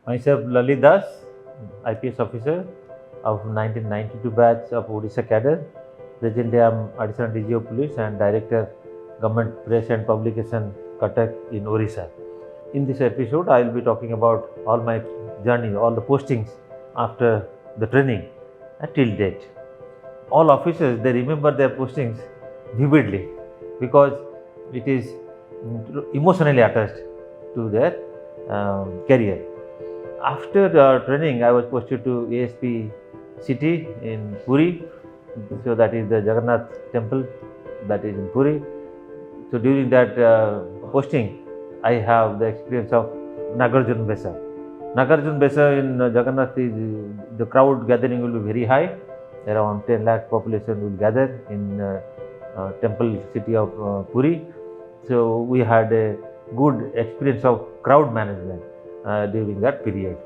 Myself Lalit Das, IPS officer of 1992 batch of Odisha cadre. Presently I am Additional DG of Police and Director Government Press and Publication Cuttack in Odisha. In this episode I will be talking about all my journey, all the postings after the training till date. All officers, they remember their postings vividly because it is emotionally attached to their career. After training, I was posted to ASP city in Puri. So that is the Jagannath temple that is in Puri. So during that posting, I have the experience of Nagarjuna Besa. Nagarjuna Besa in Jagannath is the crowd gathering will be very high. Around 10 lakh population will gather in temple city of Puri. So we had a good experience of crowd management during that period.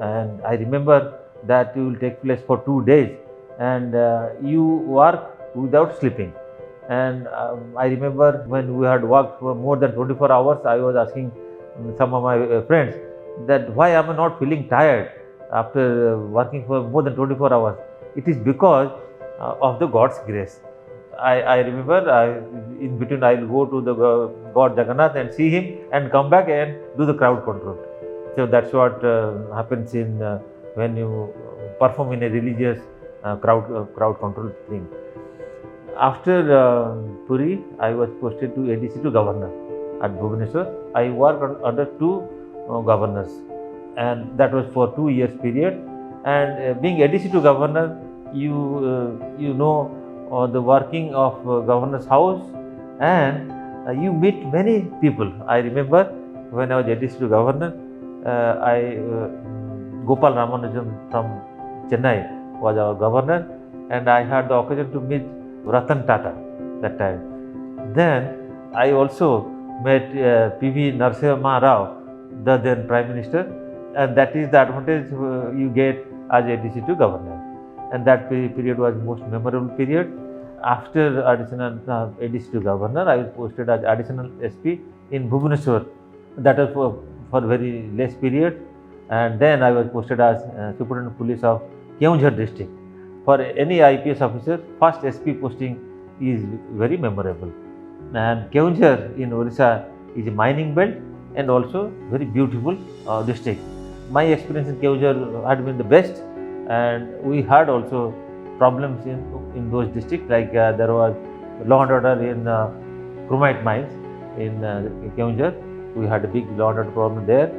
And I remember that it will take place for 2 days and you work without sleeping. And I remember when we had worked for more than 24 hours, I was asking some of my friends that why am I not feeling tired after working for more than 24 hours? It is because of the God's grace. I remember in between I will go to the God Jagannath and see him and come back and do the crowd control. So that's what happens in when you perform in a religious crowd control thing. After Puri, I was posted to ADC to Governor at Bhubaneswar. I worked under two governors, and that was for 2 years period. And being ADC to Governor, you know the working of Governor's house, and you meet many people. I remember when I was ADC to Governor, Gopal Ramanujan from Chennai was our governor, and I had the occasion to meet Ratan Tata that time. Then I also met P.V. Narasimha Rao, the then Prime Minister, and that is the advantage you get as ADC to Governor. And that period was most memorable period. After additional ADC to Governor, I was posted as additional SP in Bhubaneswar. That was for very less period. And then I was posted as Superintendent of Police of Keonjhar district. For any IPS officer, first SP posting is very memorable. And Keonjhar in Odisha is a mining belt and also very beautiful district. My experience in Keonjhar had been the best, and we had also problems in those districts, like there was law and order in chromite mines in Keonjhar. We had a big law and order problem there.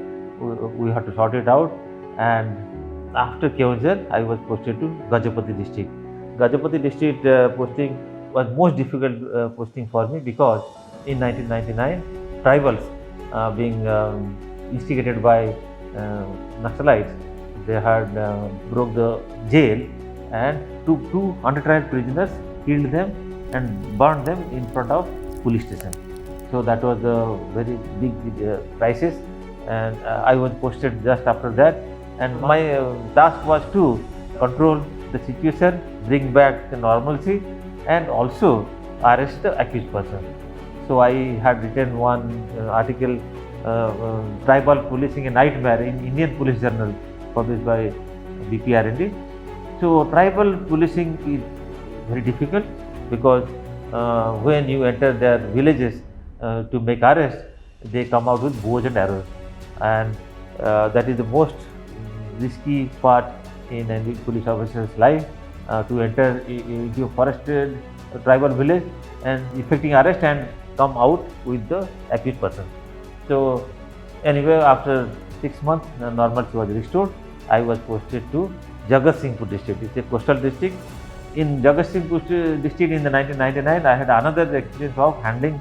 We had to sort it out, and after Keonjhar, I was posted to Gajapati district. Gajapati district posting was most difficult posting for me because in 1999, tribals being instigated by Naxalites, they had broke the jail and took 200 trial prisoners, killed them and burned them in front of police station. So that was a very big crisis, and I was posted just after that. And my task was to control the situation, bring back the normalcy, and also arrest the accused person. So I had written one article, Tribal Policing a Nightmare, in Indian Police Journal, published by BPRND. So tribal policing is very difficult because when you enter their villages to make arrest, they come out with bows and arrows, and that is the most risky part in any police officer's life, to enter into a forested tribal village and effecting arrest and come out with the accused person. So anyway, after 6 months, normalcy was restored. I was posted to Jagatsinghpur district. It's a coastal district. In Jagatsinghpur district in the 1999, I had another experience of handling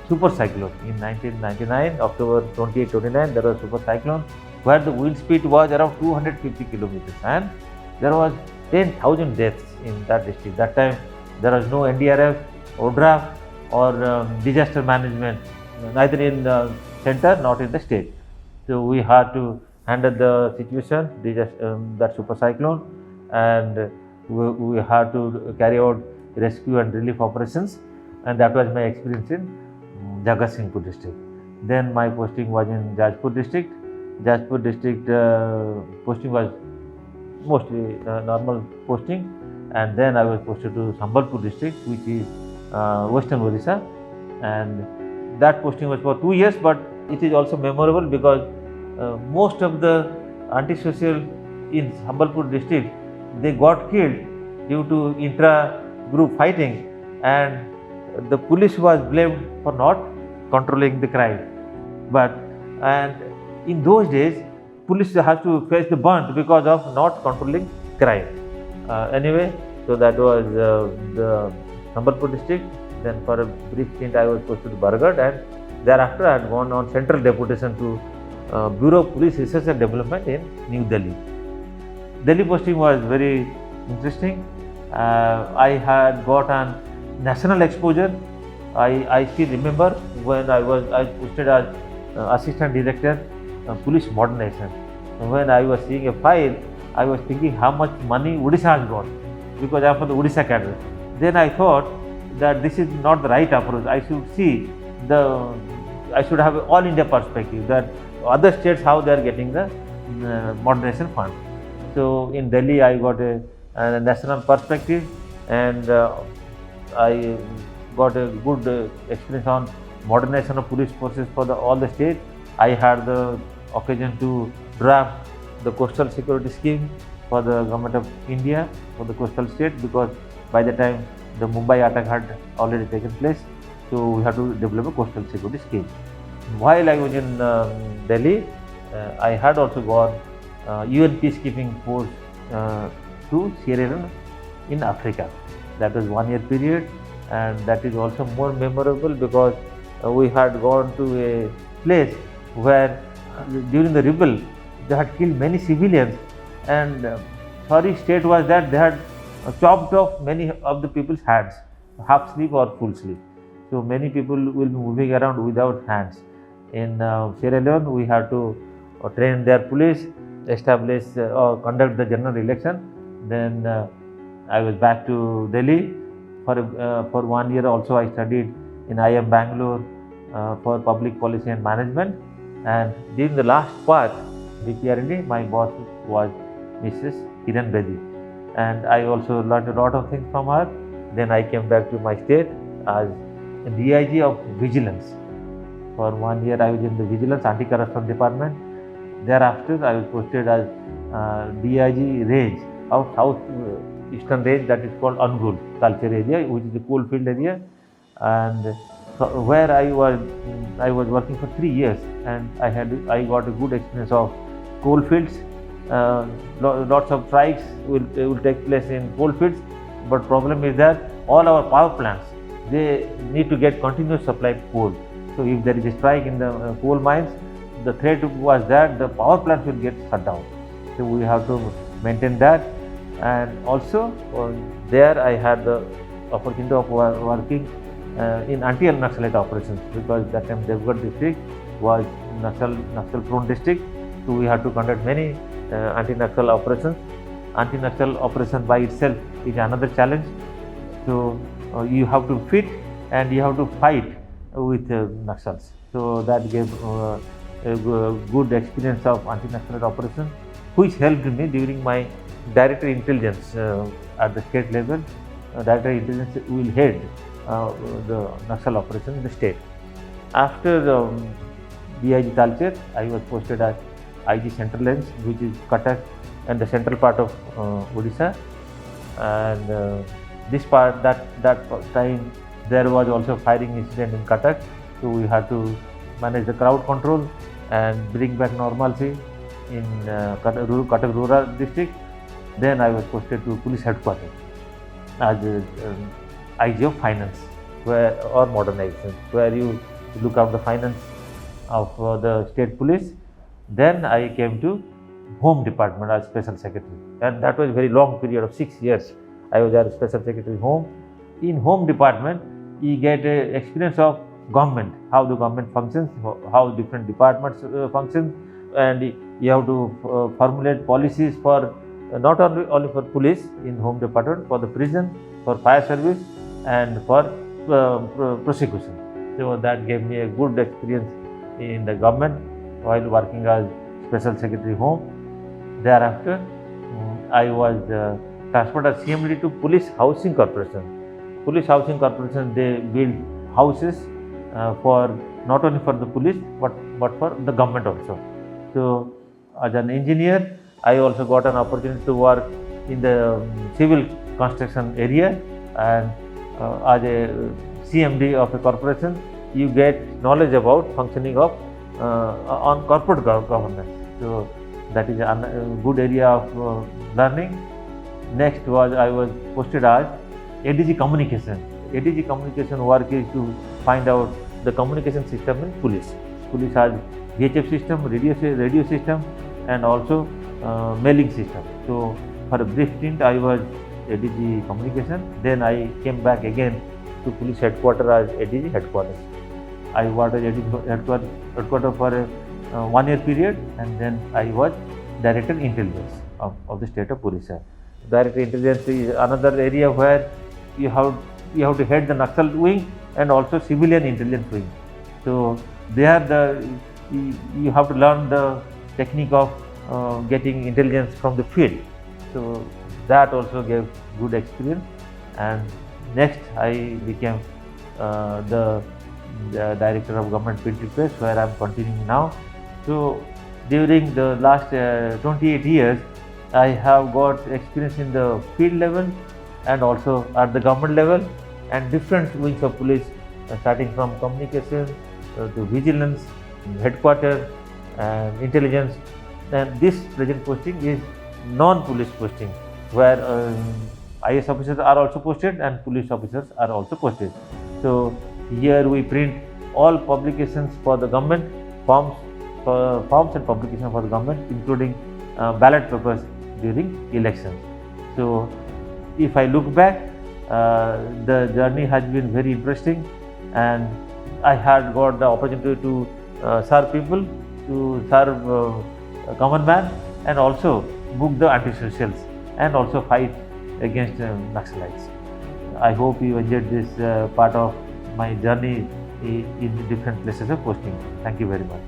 super cyclone. In 1999, October 28-29, there was super cyclone where the wind speed was around 250 kilometers, and there was 10,000 deaths in that district. That time there was no NDRF, ODRAF or disaster management, neither in the center nor in the state. So we had to handle the situation, that super cyclone, and we had to carry out rescue and relief operations, and that was my experience in Jagatsinghpur district. Then my posting was in Jajpur district, Jagatsinghpur district posting was mostly normal posting, and then I was posted to Sambalpur district, which is Western Odisha, and that posting was for 2 years, but it is also memorable because most of the antisocial in Sambalpur district, they got killed due to intra-group fighting, and the police was blamed for not controlling the crime. But and in those days, police has to face the brunt because of not controlling crime. Anyway, so that was the Sambalpur district. Then for a brief stint I was posted to Bargarh, and thereafter I had gone on central deputation to Bureau of Police Research and Development in New Delhi. Delhi posting was very interesting. I had got an national exposure. I still remember when I posted as Assistant Director Police Modernization. When I was seeing a file, I was thinking how much money Odisha has got, because I am from the Odisha cadre. Then I thought that this is not the right approach. I should have an all India perspective, that other states how they are getting the modernization fund. So in Delhi I got a national perspective, and I got a good experience on modernization of police forces for all the states. I had the occasion to draft the coastal security scheme for the government of India for the coastal state, because by the time the Mumbai attack had already taken place, so we had to develop a coastal security scheme. While I was in Delhi, I had also gone UN peacekeeping force to Sierra Leone in Africa. That was 1 year period, and that is also more memorable because we had gone to a place where during the rebel they had killed many civilians, and sorry state was that they had chopped off many of the people's hands, half sleeve or full sleeve. So many people will be moving around without hands. In Sierra Leone, we had to train their police, establish or conduct the general election. Then I was back to Delhi for 1 year. Also, I studied in IIM Bangalore for public policy and management. And during the last part, BPRD, my boss was Mrs. Kiran Bedi, and I also learned a lot of things from her. Then I came back to my state as DIG of Vigilance. For 1 year I was in the Vigilance Anti-Corruption Department. Thereafter I was posted as DIG Range of South Eastern Range, that is called Angul Culture Area, which is a coal field area, and where I was working for 3 years, and I got a good experience of coal fields. Lots of strikes will take place in coal fields, but problem is that all our power plants, they need to get continuous supply of coal. So if there is a strike in the coal mines, the threat was that the power plants will get shut down. So we have to maintain that, and also there I had the opportunity of working in anti-Naxalite operations, because that time Devgarh district was Naxal prone district. So we had to conduct many anti-Naxal operations. Anti-Naxal operation by itself is another challenge. So you have to fit and you have to fight with Naxals. So that gave a good experience of anti-Naxalite operation, which helped me during my director intelligence at the state level. Director intelligence will head the Naxal operation in the state. After DIG Talcher, I was posted as IG Central Lens, which is Cuttack and the central part of Odisha. And this part, that time, there was also firing incident in Cuttack. So we had to manage the crowd control and bring back normalcy in Cuttack rural district. Then I was posted to police headquarters as IG of finance or modernization, where you look after the finance of the state police. Then I came to Home Department as Special Secretary, and that was a very long period of 6 years. I was as Special Secretary Home. In Home Department, you get an experience of government, how the government functions, how different departments function, and you have to formulate policies for not only for police in Home Department, for the prison, for fire service, and for prosecution. So that gave me a good experience in the government while working as Special Secretary Home. Thereafter, I was transferred as CMD to Police Housing Corporation. Police Housing Corporation, they build houses for not only for the police but for the government also. So, as an engineer, I also got an opportunity to work in the civil construction area, and as a CMD of a corporation, you get knowledge about functioning of on corporate governance. So that is a good area of learning. Next was I was posted as ADG Communication. ADG Communication work is to find out the communication system in police. Police has VHF system, radio system, and also mailing system. So for a brief stint, I was ADG Communication. Then I came back again to police headquarters as ADG Headquarters. I was ADG Headquarters for a 1 year period, and then I was Director Intelligence of the state of Odisha. Director Intelligence is another area where you have to head the Naxal wing and also civilian intelligence wing. So there you have to learn the technique of getting intelligence from the field. So that also gave good experience. And next I became the Director of Government Printing Press, where I am continuing now. So during the last 28 years, I have got experience in the field level and also at the government level and different wings of police, starting from communication to vigilance, headquarters and intelligence. And this present posting is non-police posting, where IS officers are also posted and police officers are also posted. So here we print all publications for the government, forms and publications for the government, including ballot papers during elections. So if I look back, the journey has been very interesting, and I had got the opportunity to serve people, to serve common man, and also book the anti-socials and also fight against Naxalites. I hope you enjoyed this part of my journey in different places of posting. Thank you very much.